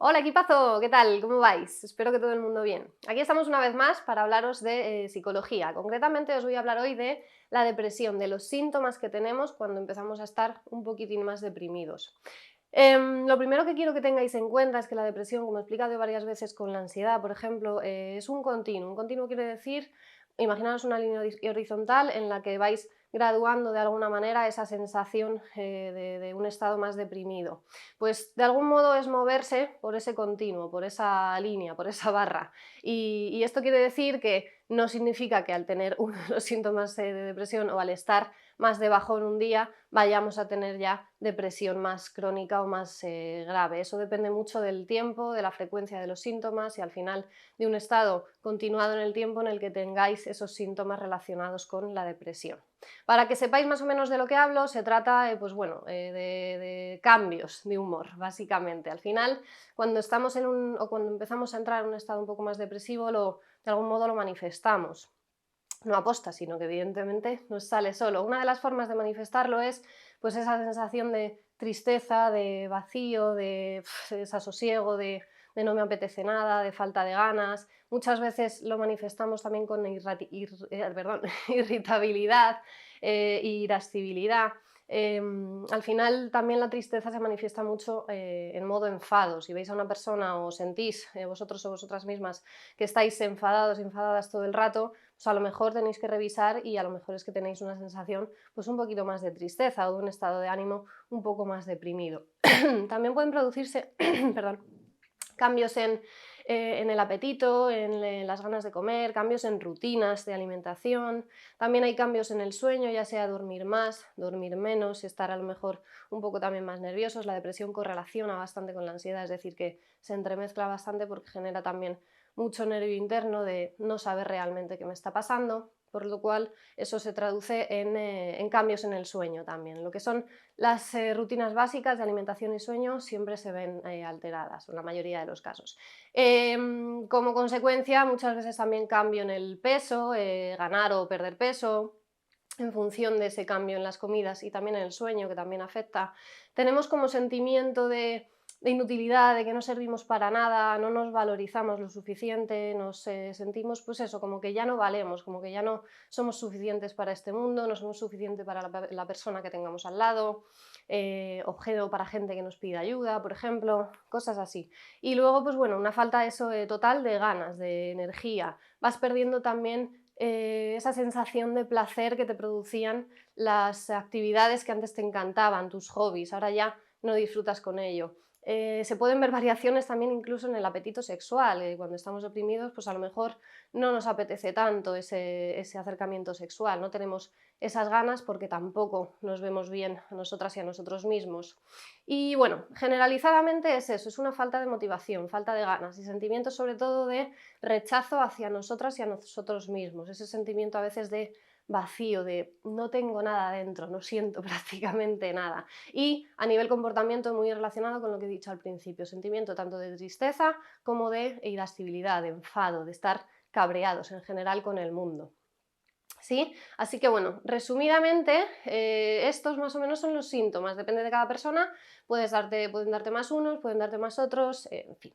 Hola equipazo, ¿qué tal? ¿Cómo vais? Espero que todo el mundo bien. Aquí estamos una vez más para hablaros de psicología. Concretamente os voy a hablar hoy de la depresión, de los síntomas que tenemos cuando empezamos a estar un poquitín más deprimidos. Lo primero que quiero que tengáis en cuenta es que la depresión, como he explicado varias veces con la ansiedad, por ejemplo, es un continuo. Un continuo quiere decir, imaginaos una línea horizontal en la que vais graduando de alguna manera esa sensación de un estado más deprimido. Pues de algún modo es moverse por ese continuo, por esa línea, por esa barra. Y esto quiere decir que no significa que al tener uno de los síntomas de depresión o al estar más de bajón un día vayamos a tener ya depresión más crónica o más grave. Eso depende mucho del tiempo, de la frecuencia de los síntomas y al final de un estado continuado en el tiempo en el que tengáis esos síntomas relacionados con la depresión. Para que sepáis más o menos de lo que hablo, se trata pues bueno, de cambios de humor, básicamente. Al final, cuando estamos o cuando empezamos a entrar en un estado un poco más depresivo, de algún modo lo manifestamos. No aposta, sino que evidentemente nos sale solo. Una de las formas de manifestarlo es pues esa sensación de tristeza, de vacío, de desasosiego, de no me apetece nada, de falta de ganas. Muchas veces lo manifestamos también con irritabilidad e irascibilidad. Al final también la tristeza se manifiesta mucho en modo enfado. Si veis a una persona o sentís vosotros o vosotras mismas que estáis enfadados, enfadadas todo el rato, pues a lo mejor tenéis que revisar y a lo mejor es que tenéis una sensación pues un poquito más de tristeza o de un estado de ánimo un poco más deprimido. También pueden producirse perdón, cambios en el apetito, en las ganas de comer, cambios en rutinas de alimentación. También hay cambios en el sueño, ya sea dormir más, dormir menos, estar a lo mejor un poco también más nerviosos. La depresión correlaciona bastante con la ansiedad, es decir, que se entremezcla bastante porque genera también mucho nervio interno de no saber realmente qué me está pasando, por lo cual eso se traduce en cambios en el sueño también. Lo que son las rutinas básicas de alimentación y sueño siempre se ven alteradas, en la mayoría de los casos. Como consecuencia, muchas veces también cambio en el peso, ganar o perder peso, en función de ese cambio en las comidas y también en el sueño, que también afecta. Tenemos como sentimiento de inutilidad, de que no servimos para nada, no nos valorizamos lo suficiente, nos sentimos pues eso, como que ya no valemos, como que ya no somos suficientes para este mundo, no somos suficientes para la persona que tengamos al lado, objeto para gente que nos pide ayuda, por ejemplo, cosas así. Y luego, pues bueno, una falta eso total de ganas, de energía. Vas perdiendo también esa sensación de placer que te producían las actividades que antes te encantaban, tus hobbies, ahora ya no disfrutas con ello. Se pueden ver variaciones también incluso en el apetito sexual. Cuando estamos deprimidos, pues a lo mejor no nos apetece tanto ese acercamiento sexual, no tenemos esas ganas porque tampoco nos vemos bien a nosotras y a nosotros mismos. Y bueno, generalizadamente es eso, es una falta de motivación, falta de ganas y sentimientos sobre todo de rechazo hacia nosotras y a nosotros mismos, ese sentimiento a veces de vacío, de no tengo nada dentro, no siento prácticamente nada. Y a nivel comportamiento muy relacionado con lo que he dicho al principio, sentimiento tanto de tristeza como de irascibilidad, de enfado, de estar cabreados en general con el mundo. ¿Sí? Así que bueno, resumidamente, estos más o menos son los síntomas, depende de cada persona, pueden darte más unos, pueden darte más otros, en fin.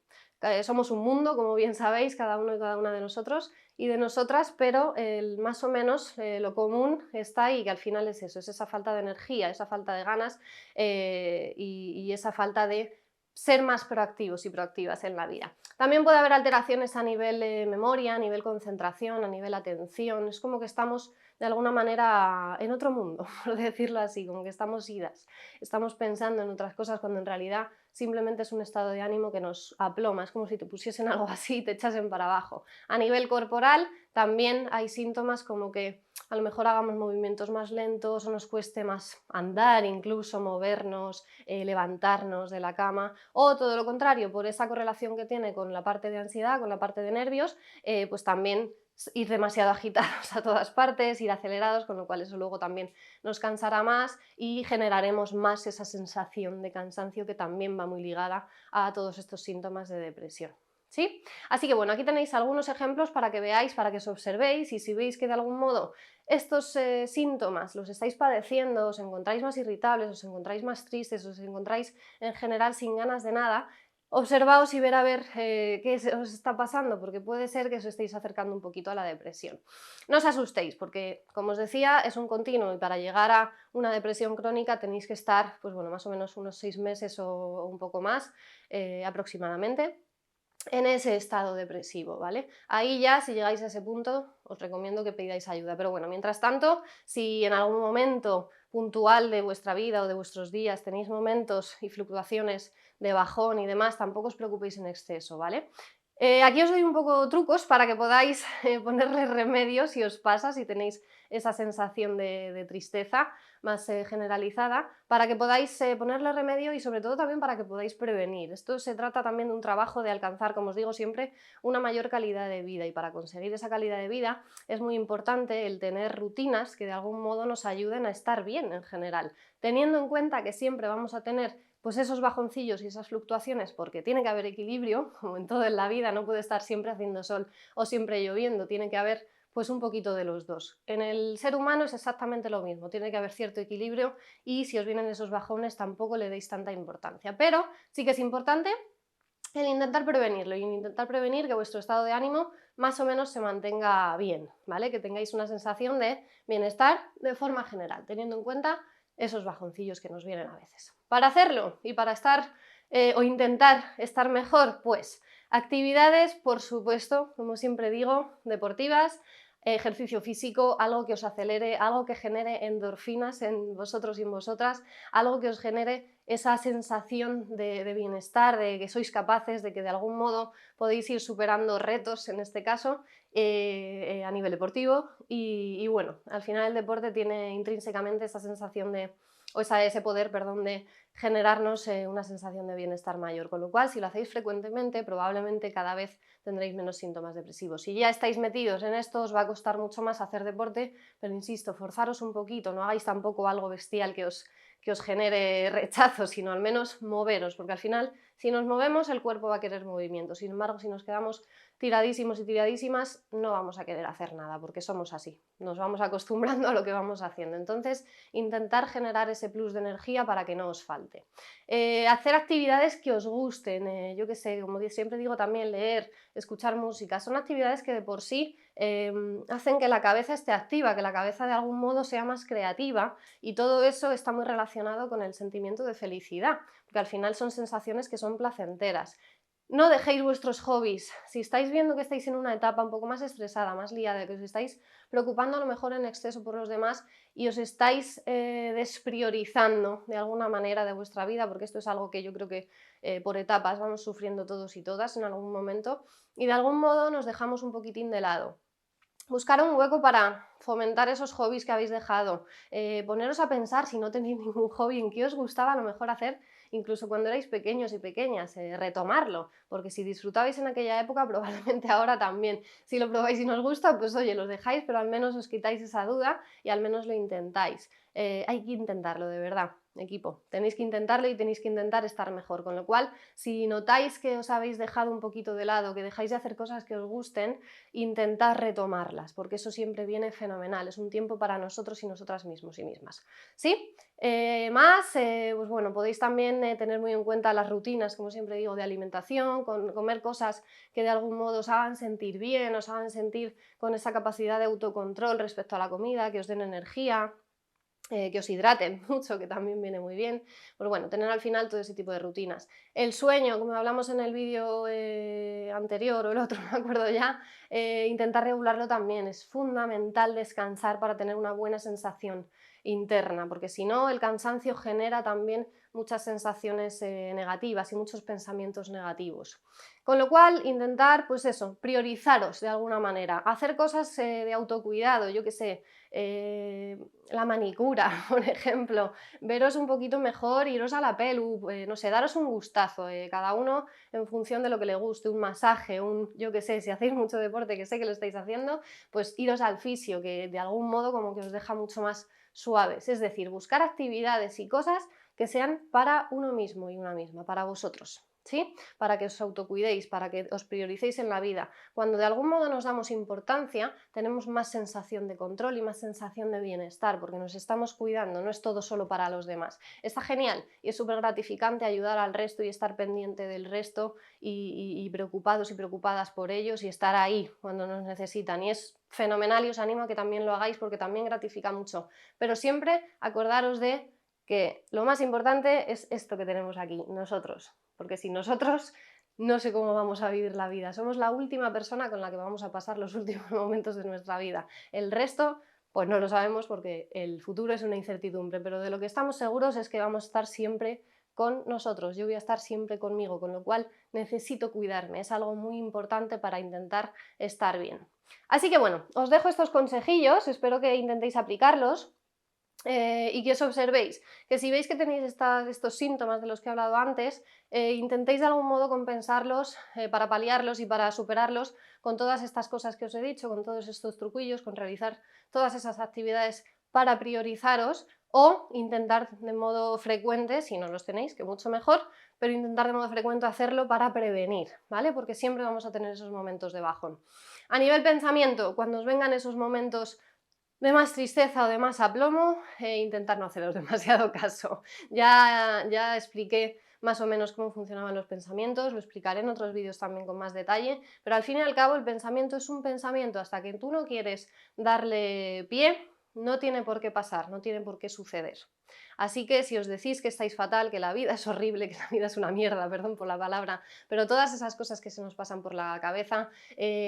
Somos un mundo, como bien sabéis, cada uno y cada una de nosotros y de nosotras, pero más o menos lo común está ahí, que al final es eso, es esa falta de energía, esa falta de ganas y esa falta de ser más proactivos y proactivas en la vida. También puede haber alteraciones a nivel memoria, a nivel concentración, a nivel atención. Es como que estamos de alguna manera en otro mundo, por decirlo así, como que estamos idas. Estamos pensando en otras cosas cuando en realidad simplemente es un estado de ánimo que nos aploma. Es como si te pusiesen algo así y te echasen para abajo. A nivel corporal también hay síntomas como que a lo mejor hagamos movimientos más lentos o nos cueste más andar, incluso movernos, levantarnos de la cama, o todo lo contrario, por esa correlación que tiene con la parte de ansiedad, con la parte de nervios, pues también ir demasiado agitados a todas partes, ir acelerados, con lo cual eso luego también nos cansará más y generaremos más esa sensación de cansancio que también va muy ligada a todos estos síntomas de depresión. ¿Sí? Así que bueno, aquí tenéis algunos ejemplos para que veáis, para que os observéis y si veis que de algún modo estos síntomas los estáis padeciendo, os encontráis más irritables, os encontráis más tristes, os encontráis en general sin ganas de nada, Observaos y ver a ver os está pasando, porque puede ser que os estéis acercando un poquito a la depresión. No os asustéis, porque como os decía, es un continuo y para llegar a una depresión crónica tenéis que estar, pues bueno, más o menos unos 6 meses o un poco más aproximadamente en ese estado depresivo, ¿vale? Ahí ya, si llegáis a ese punto, os recomiendo que pidáis ayuda. Pero bueno, mientras tanto, si en algún momento puntual de vuestra vida o de vuestros días tenéis momentos y fluctuaciones de bajón y demás, tampoco os preocupéis en exceso, ¿vale? Aquí os doy un poco trucos para que podáis ponerle remedio si os pasa, si tenéis esa sensación de tristeza más generalizada, para que podáis ponerle remedio y sobre todo también para que podáis prevenir. Esto se trata también de un trabajo de alcanzar, como os digo siempre, una mayor calidad de vida, y para conseguir esa calidad de vida es muy importante el tener rutinas que de algún modo nos ayuden a estar bien en general, teniendo en cuenta que siempre vamos a tener pues esos bajoncillos y esas fluctuaciones, porque tiene que haber equilibrio, como en todo en la vida, no puede estar siempre haciendo sol o siempre lloviendo, tiene que haber pues un poquito de los dos. En el ser humano es exactamente lo mismo, tiene que haber cierto equilibrio y si os vienen esos bajones tampoco le deis tanta importancia, pero sí que es importante el intentar prevenirlo y intentar prevenir que vuestro estado de ánimo más o menos se mantenga bien, ¿vale? Que tengáis una sensación de bienestar de forma general, teniendo en cuenta esos bajoncillos que nos vienen a veces. Para hacerlo y para estar o intentar estar mejor, pues actividades, por supuesto, como siempre digo, deportivas, ejercicio físico, algo que os acelere, algo que genere endorfinas en vosotros y en vosotras, algo que os genere esa sensación de bienestar, de que sois capaces, de que de algún modo podéis ir superando retos, en este caso, a nivel deportivo. Y bueno, al final el deporte tiene intrínsecamente esa sensación de, o ese poder, perdón, de generarnos una sensación de bienestar mayor, con lo cual si lo hacéis frecuentemente probablemente cada vez tendréis menos síntomas depresivos. Si ya estáis metidos en esto os va a costar mucho más hacer deporte, pero insisto, forzaros un poquito, no hagáis tampoco algo bestial que os genere rechazo, sino al menos moveros, porque al final si nos movemos el cuerpo va a querer movimiento, sin embargo si nos quedamos tiradísimos y tiradísimas no vamos a querer hacer nada, porque somos así, nos vamos acostumbrando a lo que vamos haciendo. Entonces intentar generar ese plus de energía para que no os falte. Hacer actividades que os gusten, yo que sé, como siempre digo también, leer, escuchar música, son actividades que de por sí hacen que la cabeza esté activa, que la cabeza de algún modo sea más creativa, y todo eso está muy relacionado con el sentimiento de felicidad, porque al final son sensaciones que son placenteras. No dejéis vuestros hobbies. Si estáis viendo que estáis en una etapa un poco más estresada, más liada, que os estáis preocupando a lo mejor en exceso por los demás y os estáis despriorizando de alguna manera de vuestra vida, porque esto es algo que yo creo que por etapas vamos sufriendo todos y todas en algún momento, y de algún modo nos dejamos un poquitín de lado. Buscar un hueco para fomentar esos hobbies que habéis dejado, poneros a pensar si no tenéis ningún hobby, en qué os gustaba a lo mejor hacer incluso cuando erais pequeños y pequeñas, retomarlo, porque si disfrutabais en aquella época probablemente ahora también. Si lo probáis y no os gusta, pues oye, los dejáis, pero al menos os quitáis esa duda y al menos lo intentáis. Hay que intentarlo, de verdad, equipo, tenéis que intentarlo y tenéis que intentar estar mejor, con lo cual si notáis que os habéis dejado un poquito de lado, que dejáis de hacer cosas que os gusten, intentad retomarlas, porque eso siempre viene fenomenal, es un tiempo para nosotros y nosotras mismos y mismas. ¿Sí? Pues bueno, podéis también tener muy en cuenta las rutinas, como siempre digo, de alimentación, comer cosas que de algún modo os hagan sentir bien, os hagan sentir con esa capacidad de autocontrol respecto a la comida, que os den energía, que os hidraten mucho, que también viene muy bien. Pues bueno, tener al final todo ese tipo de rutinas. El sueño, como hablamos en el vídeo anterior o el otro, no me acuerdo ya, intentar regularlo también. Es fundamental descansar para tener una buena sensación interna, porque si no, el cansancio genera también muchas sensaciones negativas y muchos pensamientos negativos. Con lo cual, intentar, pues eso, priorizaros de alguna manera, hacer cosas de autocuidado, yo qué sé, la manicura, por ejemplo, veros un poquito mejor, iros a la pelu, no sé, daros un gustazo, cada uno en función de lo que le guste, un masaje, yo qué sé, si hacéis mucho deporte, que sé que lo estáis haciendo, pues iros al fisio, que de algún modo como que os deja mucho más suaves, es decir, buscar actividades y cosas que sean para uno mismo y una misma, para vosotros. ¿sí? Para que os autocuidéis, para que os prioricéis en la vida. Cuando de algún modo nos damos importancia, tenemos más sensación de control y más sensación de bienestar, porque nos estamos cuidando, no es todo solo para los demás. Está genial y es súper gratificante ayudar al resto y estar pendiente del resto y preocupados y preocupadas por ellos y estar ahí cuando nos necesitan. Y es fenomenal y os animo a que también lo hagáis porque también gratifica mucho. Pero siempre acordaros de que lo más importante es esto que tenemos aquí, nosotros. Porque sin nosotros no sé cómo vamos a vivir la vida. Somos la última persona con la que vamos a pasar los últimos momentos de nuestra vida. El resto, pues no lo sabemos porque el futuro es una incertidumbre, pero de lo que estamos seguros es que vamos a estar siempre con nosotros. Yo voy a estar siempre conmigo, con lo cual necesito cuidarme. Es algo muy importante para intentar estar bien. Así que bueno, os dejo estos consejillos, espero que intentéis aplicarlos. Y que os observéis, que si veis que tenéis estos síntomas de los que he hablado antes, intentéis de algún modo compensarlos para paliarlos y para superarlos con todas estas cosas que os he dicho, con todos estos truquillos, con realizar todas esas actividades para priorizaros o intentar de modo frecuente, si no los tenéis, que mucho mejor, pero intentar de modo frecuente hacerlo para prevenir, ¿vale? Porque siempre vamos a tener esos momentos de bajón. A nivel pensamiento, cuando os vengan esos momentos de más tristeza o de más aplomo, intentar no haceros demasiado caso. Ya expliqué más o menos cómo funcionaban los pensamientos, lo explicaré en otros vídeos también con más detalle, pero al fin y al cabo el pensamiento es un pensamiento, hasta que tú no quieres darle pie, no tiene por qué pasar, no tiene por qué suceder. Así que si os decís que estáis fatal, que la vida es horrible, que la vida es una mierda, perdón por la palabra, pero todas esas cosas que se nos pasan por la cabeza,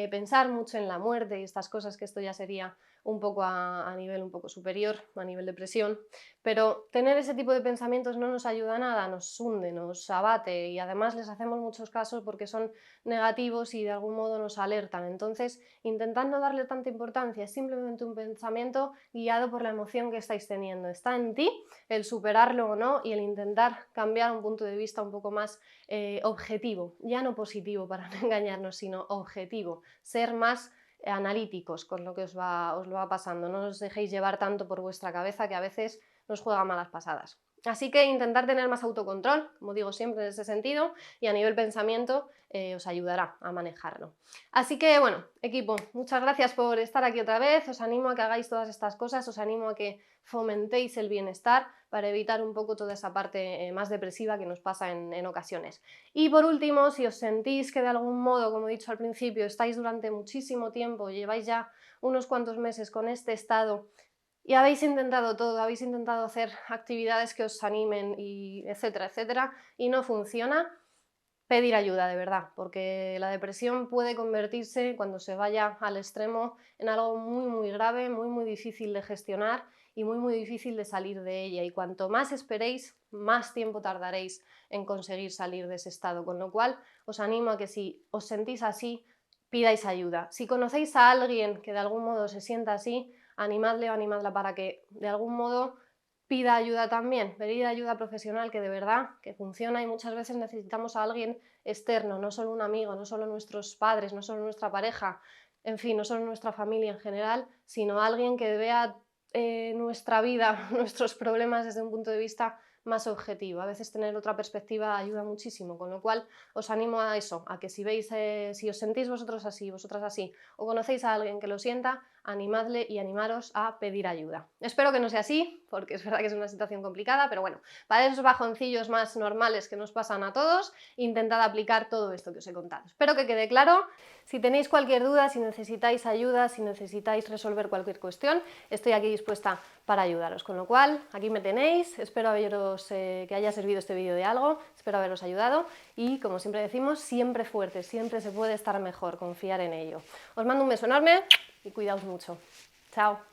pensar mucho en la muerte y estas cosas, que esto ya sería un poco a nivel un poco superior, a nivel depresión, pero tener ese tipo de pensamientos no nos ayuda a nada, nos hunde, nos abate y además les hacemos muchos casos porque son negativos y de algún modo nos alertan. Entonces, intentad no darle tanta importancia, es simplemente un pensamiento guiado por la emoción que estáis teniendo. Está en ti el superarlo o no y el intentar cambiar un punto de vista un poco más objetivo, ya no positivo para no engañarnos, sino objetivo, ser más analíticos con lo que os lo va pasando, no os dejéis llevar tanto por vuestra cabeza que a veces nos juega malas pasadas. Así que intentar tener más autocontrol, como digo siempre en ese sentido, y a nivel pensamiento os ayudará a manejarlo. Así que bueno, equipo, muchas gracias por estar aquí otra vez, os animo a que hagáis todas estas cosas, os animo a que fomentéis el bienestar para evitar un poco toda esa parte más depresiva que nos pasa en ocasiones. Y por último, si os sentís que de algún modo, como he dicho al principio, estáis durante muchísimo tiempo, lleváis ya unos cuantos meses con este estado y habéis intentado todo, habéis intentado hacer actividades que os animen y etcétera, etcétera, y no funciona, pedir ayuda de verdad, porque la depresión puede convertirse, cuando se vaya al extremo, en algo muy muy grave, muy muy difícil de gestionar y muy muy difícil de salir de ella, y cuanto más esperéis, más tiempo tardaréis en conseguir salir de ese estado, con lo cual os animo a que si os sentís así, pidáis ayuda. Si conocéis a alguien que de algún modo se sienta así, animadle o animadla para que de algún modo pida ayuda también, pedir ayuda profesional que de verdad que funciona, y muchas veces necesitamos a alguien externo, no solo un amigo, no solo nuestros padres, no solo nuestra pareja, en fin, no solo nuestra familia en general, sino alguien que vea nuestra vida, nuestros problemas desde un punto de vista más objetivo. A veces tener otra perspectiva ayuda muchísimo, con lo cual os animo a eso, a que si veis, si os sentís vosotros así, vosotras así, o conocéis a alguien que lo sienta, animadle y animaros a pedir ayuda. Espero que no sea así, porque es verdad que es una situación complicada, pero bueno, para esos bajoncillos más normales que nos pasan a todos, intentad aplicar todo esto que os he contado. Espero que quede claro. Si tenéis cualquier duda, si necesitáis ayuda, si necesitáis resolver cualquier cuestión, estoy aquí dispuesta para ayudaros. Con lo cual, aquí me tenéis, espero que haya servido este vídeo de algo, espero haberos ayudado y, como siempre decimos, siempre fuerte, siempre se puede estar mejor, confiar en ello. Os mando un beso enorme y cuidaos mucho. Chao.